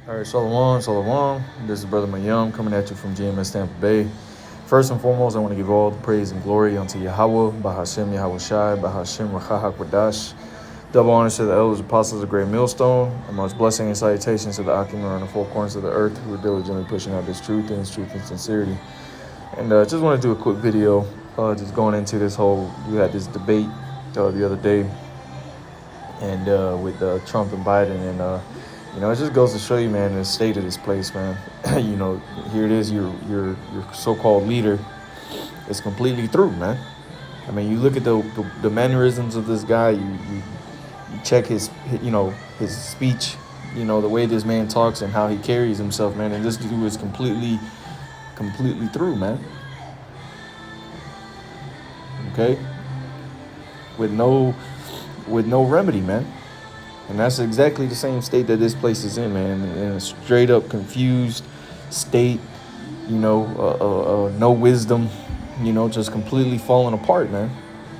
All right, Shalom, Shalom. This is Brother Mayum coming at you from GMS Tampa Bay. First and foremost, I want to give all the praise and glory unto Yahweh, Bahashem Yahweh Shai, Bahashem Rachahak Wadash. Double honors to the elders, apostles of Great Millstone, and much blessing and salutations to the Akim on the four corners of the earth who are diligently pushing out this truth and sincerity. And just want to do a quick video, just going into this whole, we had this debate the other day, and with Trump and Biden, and it just goes to show you, man, the state of this place, man. Here it is, your so-called leader is completely through, man. I mean, you look at the mannerisms of this guy, you check his speech, the way this man talks and how he carries himself, man, and this dude is completely through, man. Okay? With no remedy, man. And that's exactly the same state that this place is in, man. In a straight up confused state, no wisdom, just completely falling apart, man.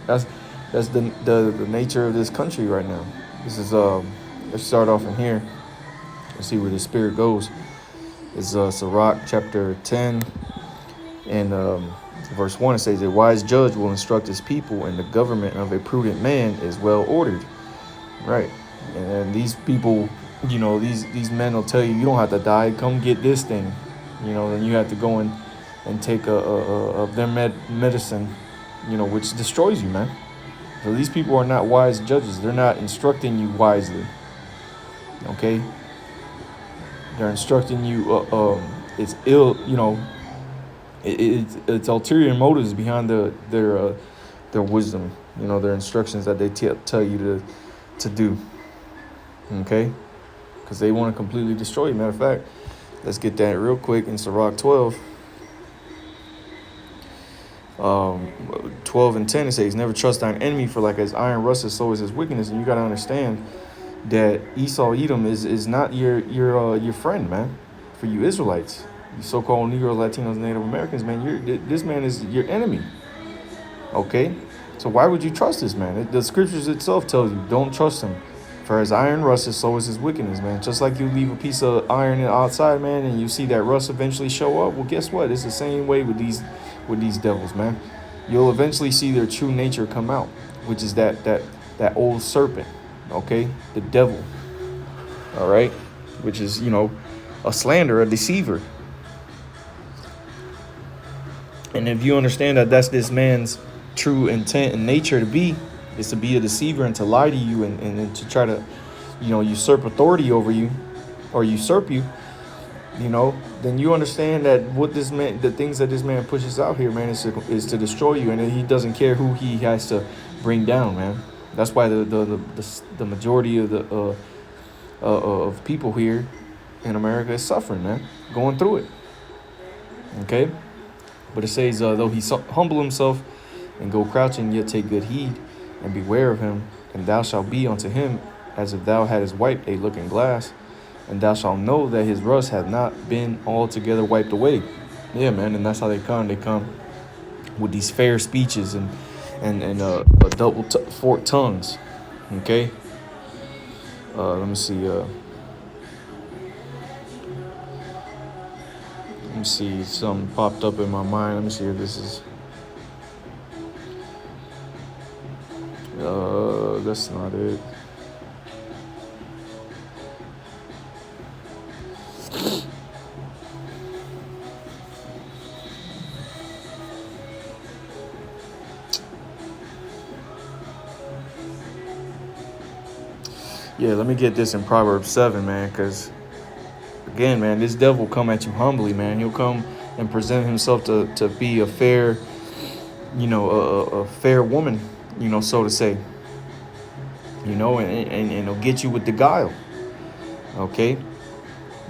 That's the nature of this country right now. This is let's start off in here. Let's see where the spirit goes. It's Sirach chapter 10 and verse 1. It says, a wise judge will instruct his people, and the government of a prudent man is well ordered. Right. And these people, these men will tell you, you don't have to die. Come get this thing. Then you have to go and take their medicine, which destroys you, man. So these people are not wise judges. They're not instructing you wisely. Okay? They're instructing you, it's ill, it's ulterior motives behind their wisdom, their instructions that they tell you to do. Okay, because they want to completely destroy you. Matter of fact, let's get that real quick in Sirach 12. 12 and 10, it says, never trust thine enemy, for like as iron rusteth, so is his wickedness. And you got to understand that Esau Edom is not your friend, man. For you Israelites, you so-called Negroes, Latinos, Native Americans, man, this man is your enemy. Okay, so why would you trust this man? The scriptures itself tells you, don't trust him. For as iron rusteth, so is his wickedness, man. Just like you leave a piece of iron outside, man, and you see that rust eventually show up. Well, guess what? It's the same way with these devils, man. You'll eventually see their true nature come out, which is that old serpent, okay? The devil, all right? Which is, a slanderer, a deceiver. And if you understand that that's this man's true intent and nature to be, is to be a deceiver and to lie to you and to try to, usurp authority over you or usurp you, then you understand that what this man, the things that this man pushes out here, man, is to destroy you. And he doesn't care who he has to bring down, man. That's why the majority of of people here in America is suffering, man, going through it. Okay. But it says, though he humble himself and go crouching, yet take good heed and beware of him, and thou shalt be unto him as if thou hadst wiped a looking glass, and thou shalt know that his rust hath not been altogether wiped away. Yeah, man, and that's how they come. They come with these fair speeches and double forked tongues. Okay. Let me see. Let me see. Something popped up in my mind. Let me see if this is. That's not it. Yeah, let me get this in Proverbs 7, man, because, again, man, this devil come at you humbly, man. He'll come and present himself to be a fair, a fair woman, so to say. And it'll get you with the guile. Okay.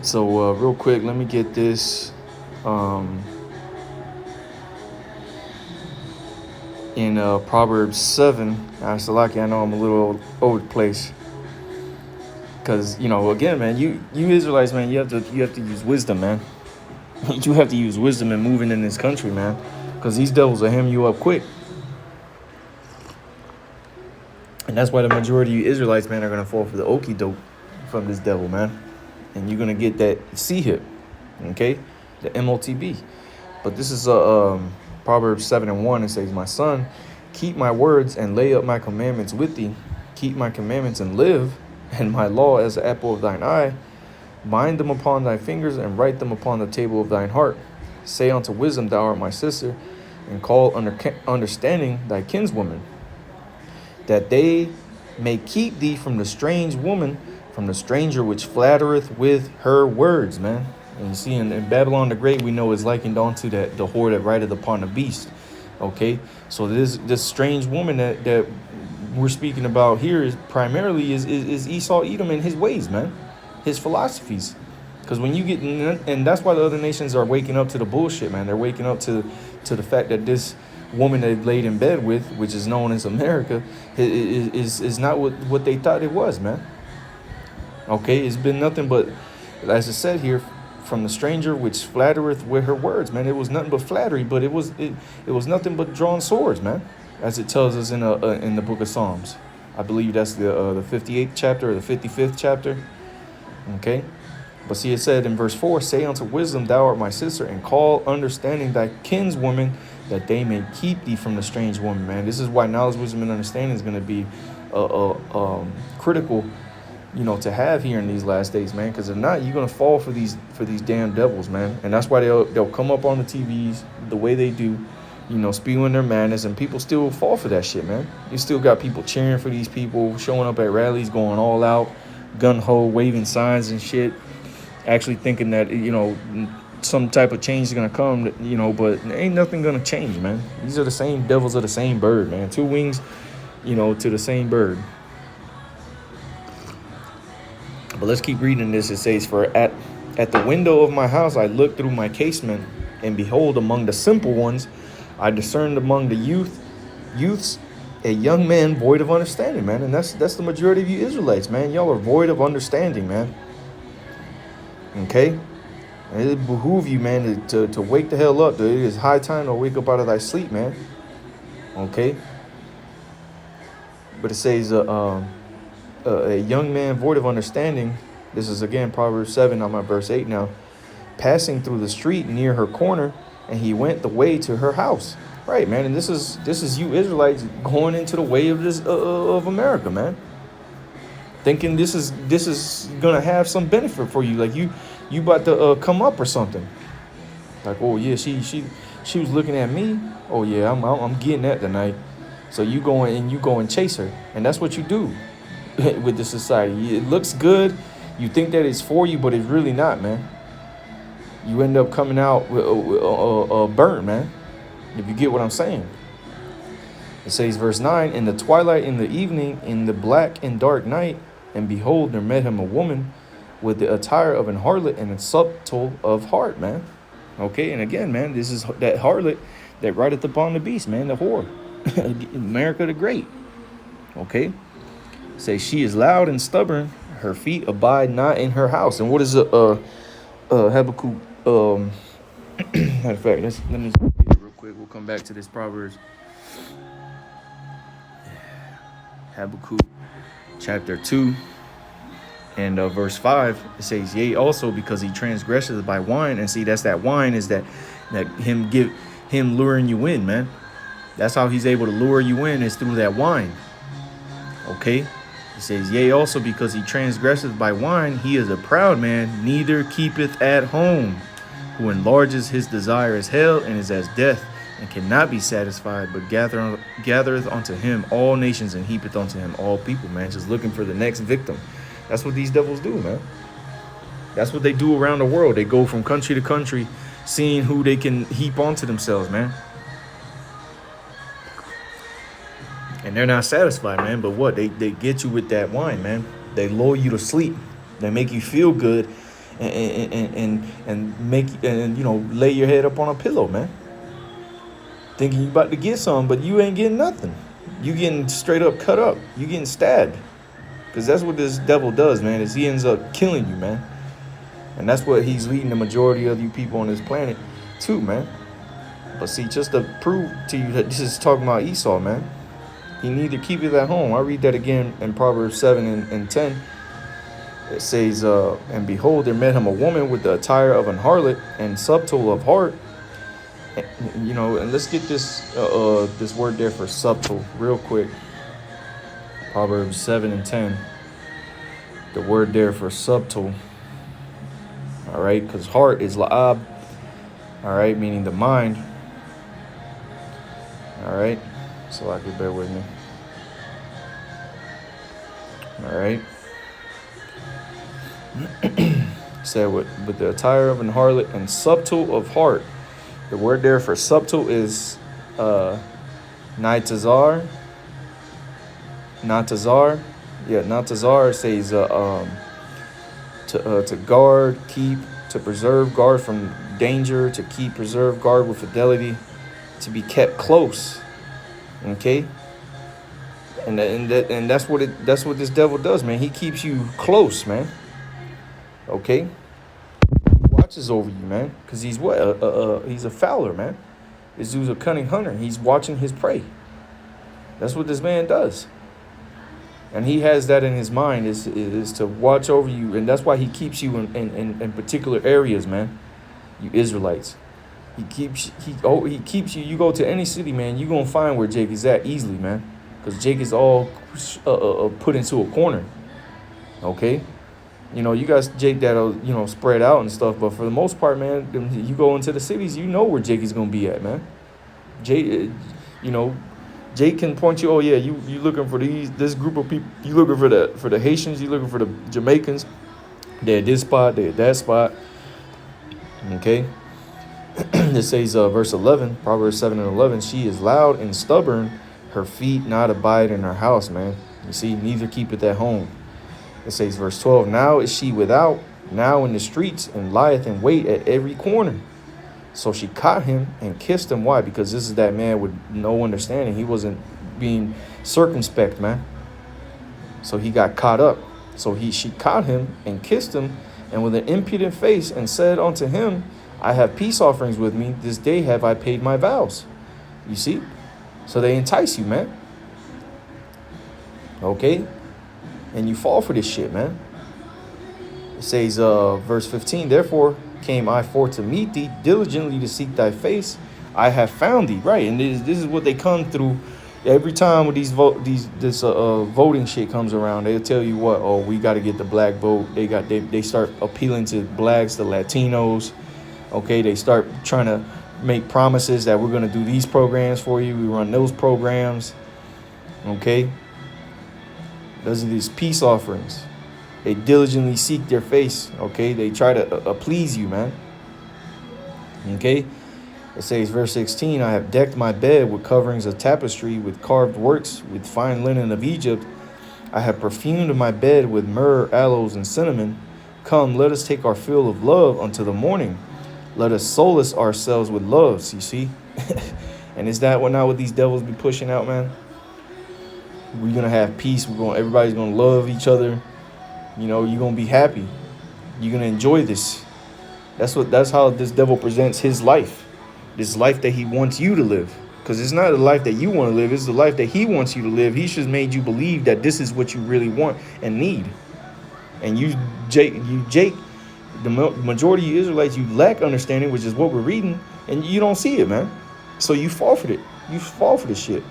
So real quick, let me get this in Proverbs 7. Salaki, I know I'm a little old place. Because, again, man, you Israelites, man, you have to use wisdom, man. You have to use wisdom in moving in this country, man. Because these devils will hem you up quick. And that's why the majority of you Israelites, man, are going to fall for the okie doke from this devil, man. and you're gonna get that C hip, okay, the MOTB. But this is Proverbs 7:1. It says, "My son, keep my words and lay up my commandments with thee. Keep my commandments and live, and my law as the apple of thine eye. Bind them upon thy fingers and write them upon the table of thine heart. Say unto wisdom, thou art my sister, and call understanding thy kinswoman, that they may keep thee from the strange woman, from the stranger which flattereth with her words," man. And you see, in Babylon the Great, we know is likened unto that the whore that rideth upon the beast. Okay, so this strange woman that we're speaking about here is primarily is Esau Edom and his ways, man, his philosophies. Because when you get, and that's why the other nations are waking up to the bullshit, man. They're waking up to the fact that this woman they laid in bed with, which is known as America, is not what they thought it was, man. Okay, it's been nothing but, as I said here, from the stranger which flattereth with her words, man. It was nothing but flattery, but it was nothing but drawn swords, man, as it tells us in the book of Psalms. I believe that's the 58th chapter or the 55th chapter. Okay, but see, it said in verse 4, "Say unto wisdom, thou art my sister, and call understanding thy kinswoman, that they may keep thee from the strange woman," man. This is why knowledge, wisdom, and understanding is going to be critical, to have here in these last days, man. Because if not, you're gonna fall for these damn devils, man. And that's why they'll come up on the TVs the way they do, spewing their madness, and people still fall for that shit, man. You still got people cheering for these people, showing up at rallies, going all out, gun ho, waving signs and shit, actually thinking that some type of change is gonna come, but ain't nothing gonna change, man. These are the same devils of the same bird, man. Two wings, to the same bird. But let's keep reading this. It says, "For at the window of my house I looked through my casement, and behold, among the simple ones I discerned among the youths a young man void of understanding," man. And that's the majority of you Israelites, man. Y'all are void of understanding, man. Okay? And it behoove you, man, to wake the hell up. It is high time to wake up out of thy sleep, man. Okay? But it says, a young man void of understanding. This is again Proverbs 7. I'm at verse 8 now. "Passing through the street near her corner, and he went the way to her house." Right, man. And this is you Israelites going into the way of this of America, man. Thinking this is gonna have some benefit for you, like you about to come up or something. Like, oh yeah, she was looking at me. Oh yeah, I'm getting that tonight. So you go and chase her, and that's what you do with the society. It looks good. You think that it's for you, but it's really not, man. You end up coming out burnt, man. If you get what I'm saying. It says, verse 9, "In the twilight, in the evening, in the black and dark night, and behold, there met him a woman with the attire of an harlot and a subtle of heart," man. Okay, and again, man, this is that harlot that rideth upon the beast, man, the whore. America the Great. Okay. Say, "She is loud and stubborn, her feet abide not in her house." And what is Habakkuk? Matter of fact, let me get it real quick. We'll come back to this Proverbs. Habakkuk chapter 2 and verse 5. It says, "Yea, also because he transgresseth by wine." And see, that's that wine is that him luring you in, man. That's how he's able to lure you in, is through that wine. Okay. He says, "Yea, also because he transgresseth by wine, he is a proud man, neither keepeth at home, who enlarges his desire as hell, and is as death, and cannot be satisfied, but gathereth unto him all nations, and heapeth unto him all people," man. Just looking for the next victim. That's what these devils do, man. That's what they do around the world. They go from country to country, seeing who they can heap onto themselves, man. And they're not satisfied, man. But what? They get you with that wine, man. They lull you to sleep. They make you feel good, and lay your head up on a pillow, man. Thinking you about to get some, but you ain't getting nothing. You getting straight up cut up. You getting stabbed. Because that's what this devil does, man. Is he ends up killing you, man. And that's what he's leading the majority of you people on this planet to, man. But see, just to prove to you that this is talking about Esau, man. He neither keepeth at home. I read that again in Proverbs 7 and 10. It says, and behold, there met him a woman with the attire of an harlot and subtle of heart. You know, and let's get this word there for subtle real quick. Proverbs 7:10. The word there for subtle. All right, because heart is la'ab. All right, meaning the mind. All right, so I could bear with me. All right. Said with the attire of an harlot and subtle of heart. The word there for subtle is Naitazar. Natazar. Yeah, Natazar says to guard, keep, to preserve, guard from danger, to keep, preserve, guard with fidelity, to be kept close. Okay? And that's what this devil does, man. He keeps you close, man. Okay? He watches over you, man. Because he's what? He's a fowler, man. This dude's a cunning hunter. He's watching his prey. That's what this man does. And he has that in his mind is to watch over you. And that's why he keeps you in particular areas, man. You Israelites. He keeps you. You go to any city, man, you're going to find where Jake is at easily, man. Because Jake is all put into a corner. Okay? You know, you got Jake that'll, spread out and stuff. But for the most part, man, you go into the cities, you know where Jake is going to be at, man. Jake, Jake can point you, oh yeah, you looking for this group of people, you looking for the Haitians, you looking for the Jamaicans, they're at this spot, they're at that spot. Okay. It says verse 11, Proverbs 7:11, she is loud and stubborn, her feet not abide in her house, man. You see, neither keepeth at home. It says verse 12, now is she without, now in the streets, and lieth in wait at every corner. So she caught him and kissed him. Why? Because this is that man with no understanding. He wasn't being circumspect, man. So he got caught up. So she caught him and kissed him, and with an impudent face, and said unto him, I have peace offerings with me. This day have I paid my vows. You see? So they entice you, man. Okay? And you fall for this shit, man. It says, verse 15, therefore came I forth to meet thee, diligently to seek thy face. I have found thee. Right. And this is what they come through every time with this voting shit comes around. They'll tell you what, oh, we got to get the black vote. They start appealing to blacks, the Latinos. Okay, they start trying to make promises that we're going to do these programs for you. We run those programs. Okay. Those are these peace offerings. They diligently seek their face. Okay, they try to please you, man. Okay, it says verse 16, I have decked my bed with coverings of tapestry, with carved works, with fine linen of Egypt. I have perfumed my bed with myrrh, aloes, and cinnamon. Come, let us take our fill of love unto the morning. Let us solace ourselves with loves. You see? And is that what these devils be pushing out, man? We're gonna have peace. Everybody's gonna love each other. You're gonna be happy. You're gonna enjoy this. That's how this devil presents his life. This life that he wants you to live. Because it's not the life that you want to live, it's the life that he wants you to live. He's just made you believe that this is what you really want and need. And Jake, the majority of you Israelites, you lack understanding, which is what we're reading, and you don't see it, man. So you fall for it. You fall for this shit.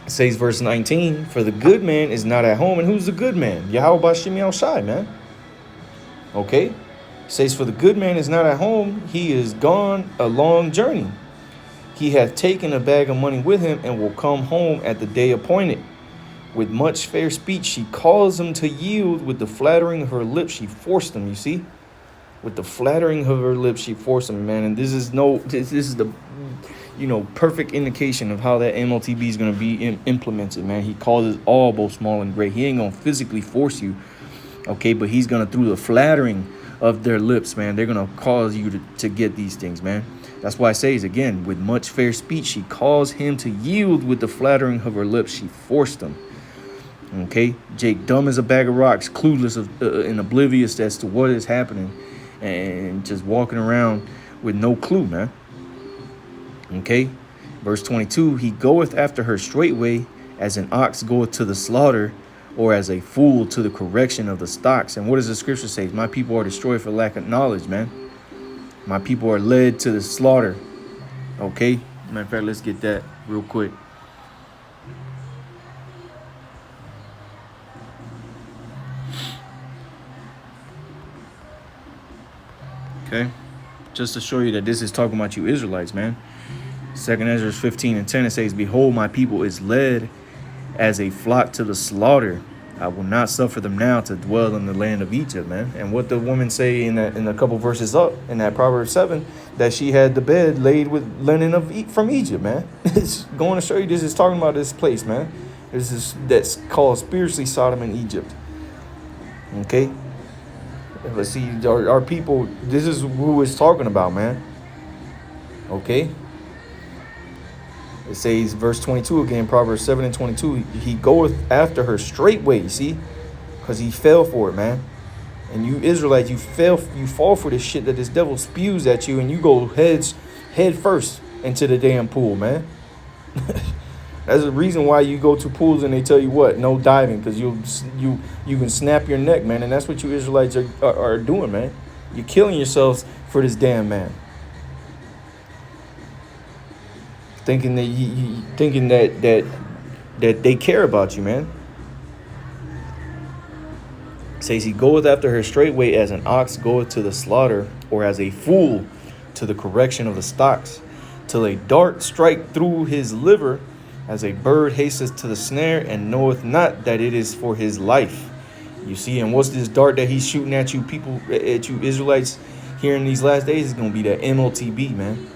It says verse 19, for the good man is not at home. And who's the good man? Yahweh Bashim Yahushai, man. Okay. It says, for the good man is not at home. He is gone a long journey. He hath taken a bag of money with him and will come home at the day appointed. With much fair speech, she caused him to yield. With the flattering of her lips, she forced him. You see? With the flattering of her lips, she forced him, man. And this is the perfect indication of how that MLTB is going to be implemented, man. He causes all, both small and great. He ain't going to physically force you, okay? But he's going to, through the flattering of their lips, man, they're going to cause you to get these things, man. That's why I say, again, with much fair speech, she caused him to yield. With the flattering of her lips, she forced him. Okay? Jake, dumb as a bag of rocks, clueless and oblivious as to what is happening, and just walking around with no clue, man. Okay, verse 22, he goeth after her straightway, as an ox goeth to the slaughter, or as a fool to the correction of the stocks. And what does the scripture say? My people are destroyed for lack of knowledge, man. My people are led to the slaughter. Okay? Matter of fact, let's get that real quick. Okay? Just to show you that this is talking about you Israelites, man. 2nd Ezra 15:10, it says, behold, my people is led as a flock to the slaughter. I will not suffer them now to dwell in the land of Egypt, man. And what the woman say in a couple verses up in that Proverbs 7, that she had the bed laid with linen from Egypt, man. It's going to show you this is talking about this place, man. This is that's called spiritually Sodom and Egypt. Okay. Let's see, our people, this is who it's talking about, man. Okay. It says, verse 22 again, Proverbs 7:22, he goeth after her straightway, see? Because he fell for it, man. And you Israelites, you fall for this shit that this devil spews at you, and you go head first into the damn pool, man. That's the reason why you go to pools and they tell you what, no diving, because you can snap your neck, man. And that's what you Israelites are doing, man. You're killing yourselves for this damn man. Thinking that they care about you, man. It says he goeth after her straightway as an ox goeth to the slaughter, or as a fool to the correction of the stocks, till a dart strike through his liver, as a bird hasteth to the snare, and knoweth not that it is for his life. You see, and what's this dart that he's shooting at you people, at you Israelites here in these last days? Is going to be that MOTB, man.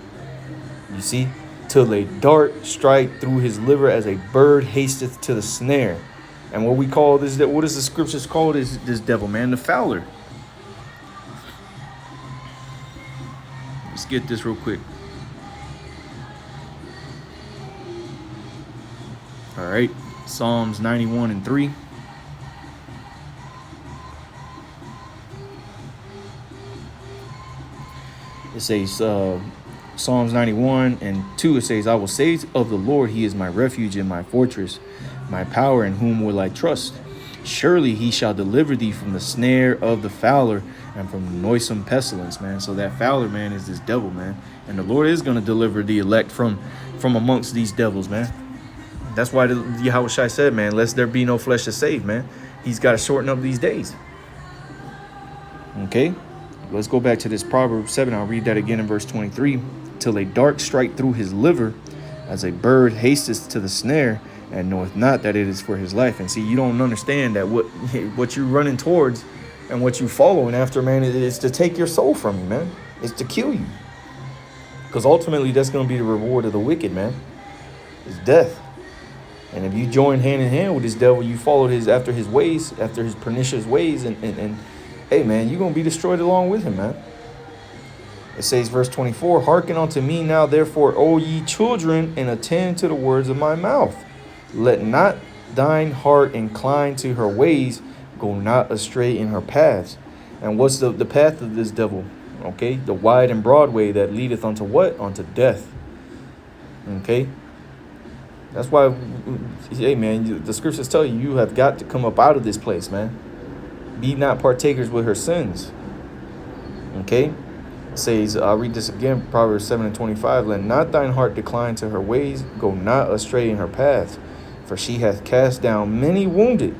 You see? Till a dart strike through his liver, as a bird hasteth to the snare. And what we call this, what is the scriptures called this devil, man? The fowler. Let's get this real quick. All right, Psalms 91:3. It says, Psalms 91:2, it says, I will say of the Lord, he is my refuge and my fortress, my power, in whom will I trust? Surely he shall deliver thee from the snare of the fowler and from the noisome pestilence, man. So that fowler, man, is this devil, man. And the Lord is going to deliver the elect from amongst these devils, man. That's why Yahushua said, man, lest there be no flesh to save, man. He's got to shorten up these days. Okay, let's go back to this Proverbs 7. I'll read that again in verse 23. Till a dart strike through his liver, as a bird hasteth to the snare, and knoweth not that it is for his life. And see, you don't understand that what you're running towards and what you're following after, man, is to take your soul from you, man. It's to kill you. Because ultimately, that's going to be the reward of the wicked, man. It's death. And if you join hand in hand with this devil, you follow after his ways, after his pernicious ways, and hey, man, you're going to be destroyed along with him, man. It says, verse 24, hearken unto me now, therefore, O ye children, and attend to the words of my mouth. Let not thine heart incline to her ways, go not astray in her paths. And what's the path of this devil? Okay, the wide and broad way that leadeth unto what? Unto death. Okay. That's why, hey, man, the scriptures tell you, you have got to come up out of this place, man. Be not partakers with her sins. Okay? It says, I'll read this again, Proverbs 7:25. Let not thine heart decline to her ways, go not astray in her paths. For she hath cast down many wounded.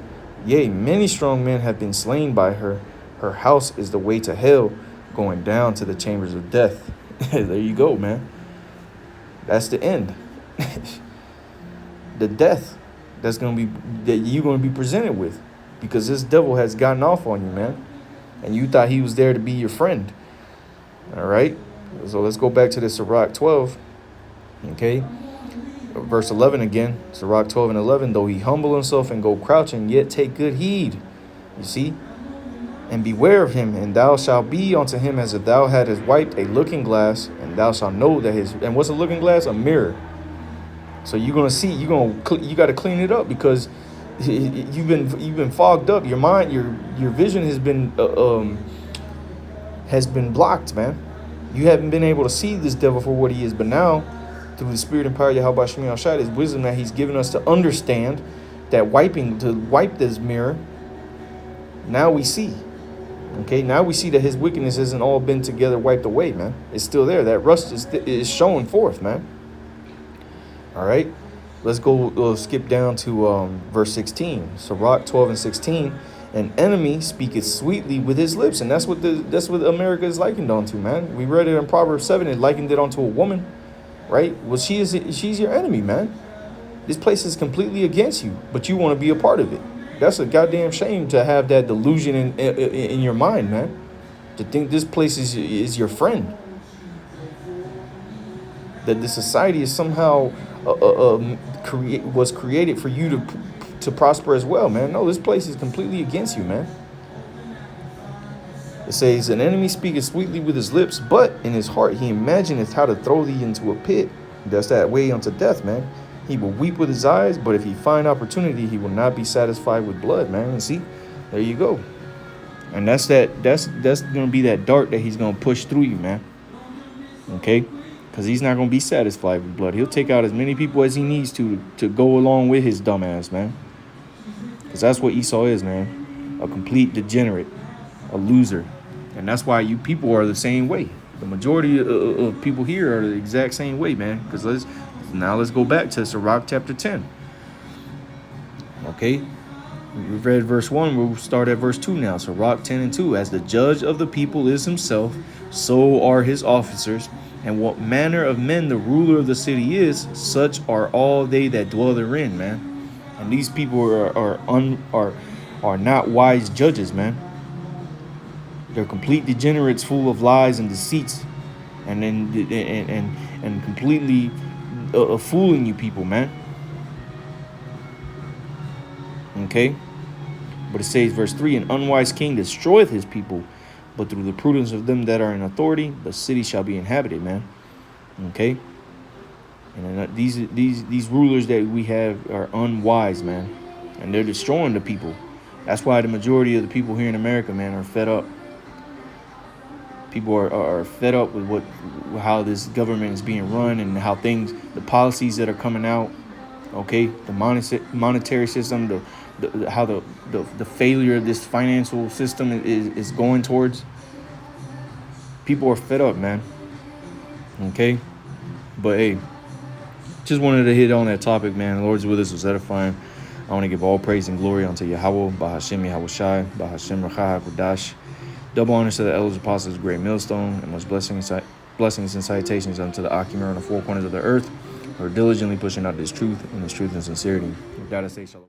Yea, many strong men have been slain by her. Her house is the way to hell, going down to the chambers of death. There you go, man. That's the end. The death that you're going to be presented with, because this devil has gotten off on you, man, and you thought he was there to be your friend. All right, so let's go back to the Sirach 12. Okay, verse 11 again. Sirach 12:11. Though he humble himself and go crouching, yet take good heed. You see, and beware of him, and thou shalt be unto him as if thou hadst wiped a looking glass, and thou shalt know that and what's a looking glass? A mirror. So you're gonna see, you got to clean it up, because you've been fogged up. Your mind, your vision has been blocked, man. You haven't been able to see this devil for what he is. But now, through the spirit and power of Yahweh Shemi Al Shai, his wisdom that he's given us to understand, that wiping to wipe this mirror, now we see. Okay, now we see that his wickedness hasn't all been together wiped away, man. It's still there. That rust is showing forth, man. All right, let's go skip down to verse 16. Sirach 12 and 16. An enemy speaketh sweetly with his lips, and that's what America is likened onto, man. We read it in Proverbs 7. It likened it onto a woman, right? Well, she's your enemy, man. This place is completely against you, but you want to be a part of it. That's a goddamn shame to have that delusion in your mind, man. To think this place is your friend. That the society is somehow was created for you to prosper as well, man. No, this place is completely against you, man. It says, an enemy speaketh sweetly with his lips, but in his heart he imagineth how to throw thee into a pit. That's that way unto death, man. He will weep with his eyes, but if he find opportunity, he will not be satisfied with blood, man. And see, there you go. And that's gonna be that dart that he's gonna push through you, man. Okay? Because he's not gonna be satisfied with blood. He'll take out as many people as he needs to go along with his dumb ass, man. Because that's what Esau is, man. A complete degenerate, a loser. And that's why you people are the same way. The majority of people here are the exact same way, man. Because let's go back to Sirach chapter 10. Okay, we've read verse 1. We'll start at verse 2 now. Sirach 10 and 2. As the judge of the people is himself, so are his officers. And what manner of men the ruler of the city is, such are all they that dwell therein, man. And these people are not wise judges, man. They're complete degenerates, full of lies and deceits, and completely fooling you people, man. Okay, but it says verse 3, an unwise king destroyeth his people, but through the prudence of them that are in authority the city shall be inhabited, man. Okay, and these rulers that we have are unwise, man, and they're destroying the people. That's why the majority of the people here in America, man, are fed up. People are fed up with how this government is being run and how the policies that are coming out. Okay, the monetary system, how the failure of this financial system is going towards. People are fed up, man. Okay, but hey, just wanted to hit on that topic, man. The Lord's with us, was edifying. I want to give all praise and glory unto Yahweh, Bahashem Yahweh Shai, Bahashem Rachah HaKodash. Double honors to the elders, apostles, great millstone, and much blessings and salutations unto the Akimir on the four corners of the earth, who are diligently pushing out this truth and sincerity. With that, I say shalom.